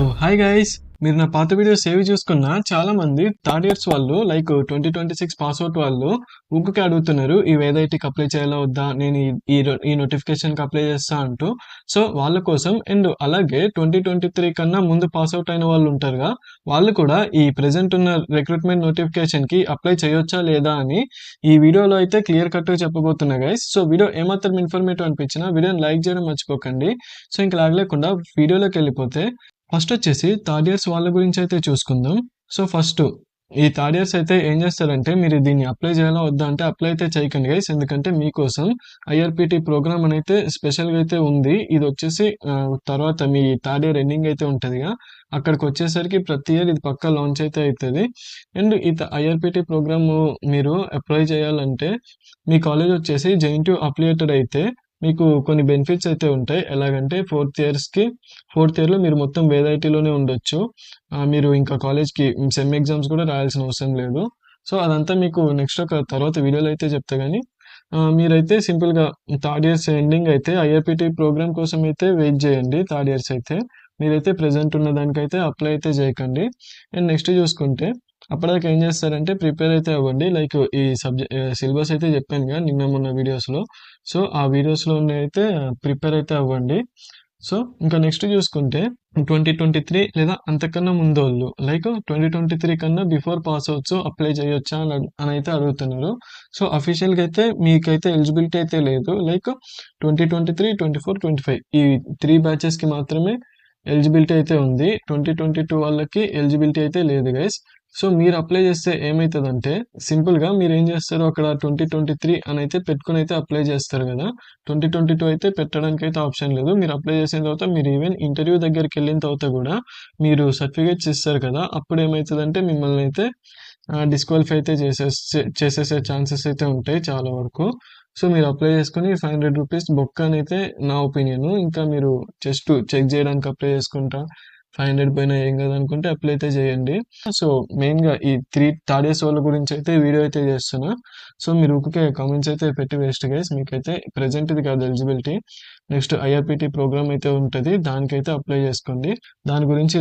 So hi guys, మీరు నా పాత వీడియో సేవ్ చూసుకున్న చాలా మంది థర్డ్ ఇయర్స్ వాళ్ళు లైక్ 2026 పాస్అవుట్ వాళ్ళు ఊరికే అడుగుతున్నారు ఈ వేదైటీకి అప్లై చేయాలా వద్దా, నేను ఈ నోటిఫికేషన్కి అప్లై చేస్తా అంటూ. సో వాళ్ళ కోసం అండ్ అలాగే 2023 కన్నా ముందు పాస్అవుట్ అయిన వాళ్ళు ఉంటారుగా, వాళ్ళు కూడా ఈ ప్రెజెంట్ ఉన్న రిక్రూట్మెంట్ నోటిఫికేషన్కి అప్లై చేయొచ్చా లేదా అని ఈ వీడియోలో అయితే క్లియర్ కట్గా చెప్పబోతున్నా గైస్. సో వీడియో ఏమాత్రం ఇన్ఫర్మేటివ్ అనిపించినా వీడియోని లైక్ చేయడం మర్చిపోకండి. సో ఇంకా లాగలేకుండా వీడియోలోకి వెళ్ళిపోతే ఫస్ట్ వచ్చేసి థర్డ్ ఇయర్స్ వాళ్ళ గురించి అయితే చూసుకుందాం. సో ఫస్ట్ ఈ థర్డ్ ఇయర్స్ అయితే ఏం చేస్తారంటే, మీరు దీన్ని అప్లై చేయాలా వద్దా అంటే అప్లై అయితే చేయకండి గైస్. ఎందుకంటే మీకోసం ఐఆర్పిటి ప్రోగ్రామ్ అని అయితే స్పెషల్గా అయితే ఉంది. ఇది వచ్చేసి తర్వాత మీ థర్డ్ ఇయర్ ఎండింగ్ అయితే ఉంటుందిగా, అక్కడికి వచ్చేసరికి ప్రతి ఇయర్ ఇది పక్కా లాంచ్ అయితే అవుతుంది. అండ్ ఈ ఐఆర్పిటి ప్రోగ్రామ్ మీరు అప్లై చేయాలంటే మీ కాలేజ్ వచ్చేసి జెఎన్టీయూ అఫిలియేటెడ్ అయితే మీకు కొన్ని బెనిఫిట్స్ అయితే ఉంటాయి. ఎలాగంటే ఫోర్త్ ఇయర్లో మీరు మొత్తం వేదైటీలోనే ఉండొచ్చు. మీరు ఇంకా కాలేజ్కి సెమ్ ఎగ్జామ్స్ కూడా రాయాల్సిన అవసరం లేదు. సో అదంతా మీకు నెక్స్ట్ ఒక తర్వాత వీడియోలో అయితే చెప్తా. కానీ మీరైతే సింపుల్గా థర్డ్ ఇయర్స్ ఎండింగ్ అయితే ఐఆర్పిటి ప్రోగ్రామ్ కోసం అయితే వెయిట్ చేయండి. థర్డ్ ఇయర్స్ అయితే మీరైతే ప్రెజెంట్ ఉన్న దానికైతే అప్లై అయితే చేయకండి. అండ్ నెక్స్ట్ చూసుకుంటే అప్పటిదాకా ఏం చేస్తారంటే ప్రిపేర్ అయితే అవ్వండి. లైక్ ఈ సిలబస్ అయితే చెప్పాను కదా నిన్న మొన్న వీడియోస్లో. సో ఆ వీడియోస్లో అయితే ప్రిపేర్ అయితే అవ్వండి. సో ఇంకా నెక్స్ట్ చూసుకుంటే 2023 లేదా అంతకన్నా ముందోళ్ళు లైక్ 2023 కన్నా బిఫోర్ పాస్ అవుట్స్ అప్లై చేయొచ్చా అని అయితే అడుగుతున్నారు. సో అఫీషియల్గా అయితే మీకైతే ఎలిజిబిలిటీ అయితే లేదు. లైక్ 2023, 24, 25 ఈ 3 బ్యాచెస్కి మాత్రమే ఎలిజిబిలిటీ అయితే ఉంది. 2022 వాళ్ళకి ఎలిజిబిలిటీ అయితే లేదు గైస్. సో మీరు అప్లై చేస్తే ఏమవుతుందంటే సింపుల్గా మీరు ఏం చేస్తారు, అక్కడ 2023 అని అయితే పెట్టుకుని అయితే అప్లై చేస్తారు కదా. 2022 అయితే పెట్టడానికి అయితే ఆప్షన్ లేదు. మీరు అప్లై చేసిన తర్వాత మీరు ఈవెన్ ఇంటర్వ్యూ దగ్గరికి వెళ్ళిన తర్వాత కూడా మీరు సర్టిఫికేట్స్ ఇస్తారు కదా, అప్పుడు ఏమవుతుందంటే మిమ్మల్ని అయితే డిస్క్వాలిఫై అయితే చేసేసే ఛాన్సెస్ అయితే ఉంటాయి చాలా వరకు. సో మీరు అప్లై చేసుకుని 500 రూపీస్ బొక్క అని అయితే నా ఒపీనియన్. ఇంకా మీరు జస్ట్ చెక్ చేయడానికి అప్లై చేసుకుంటా 500 పైన ఏం కదా అనుకుంటే అప్లై అయితే చేయండి. సో మెయిన్గా ఈ థర్డ్ ఇయర్స్ వాళ్ళ గురించి అయితే వీడియో అయితే చేస్తున్నా. సో మీరు ఊరికే కామెంట్స్ అయితే పెట్టి వేస్ట్ గైస్. మీకైతే ప్రెజెంట్ ఇది కాదు ఎలిజిబిలిటీ, నెక్స్ట్ ఐఆర్పిటి ప్రోగ్రామ్ అయితే ఉంటుంది, దానికైతే అప్లై చేసుకోండి. దాని గురించి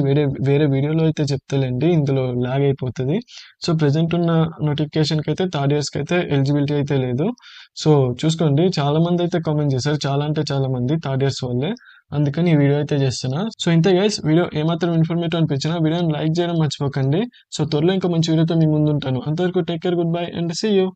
వేరే వీడియోలో అయితే చెప్తలేండి, ఇందులో లాగ్ అయిపోతుంది. సో ప్రెజెంట్ ఉన్న నోటిఫికేషన్కి అయితే థర్డ్ ఇయర్స్కి అయితే ఎలిజిబిలిటీ అయితే లేదు. సో చూసుకోండి, చాలా మంది అయితే కామెంట్ చేశారు, చాలా అంటే చాలా మంది థర్డ్ ఇయర్స్ వాళ్ళే, అందుకని ఈ వీడియో అయితే చేస్తున్నా. సో ఇంతే గైస్, వీడియో ఏమాత్రం ఇన్ఫర్మేటివ్ అనిపించినా వీడియోని లైక్ చేయడం మర్చిపోకండి. సో త్వరలో ఇంకా మంచి వీడియోతో మీ ముందు ఉంటాను. అంతవరకు take care, goodbye and see you.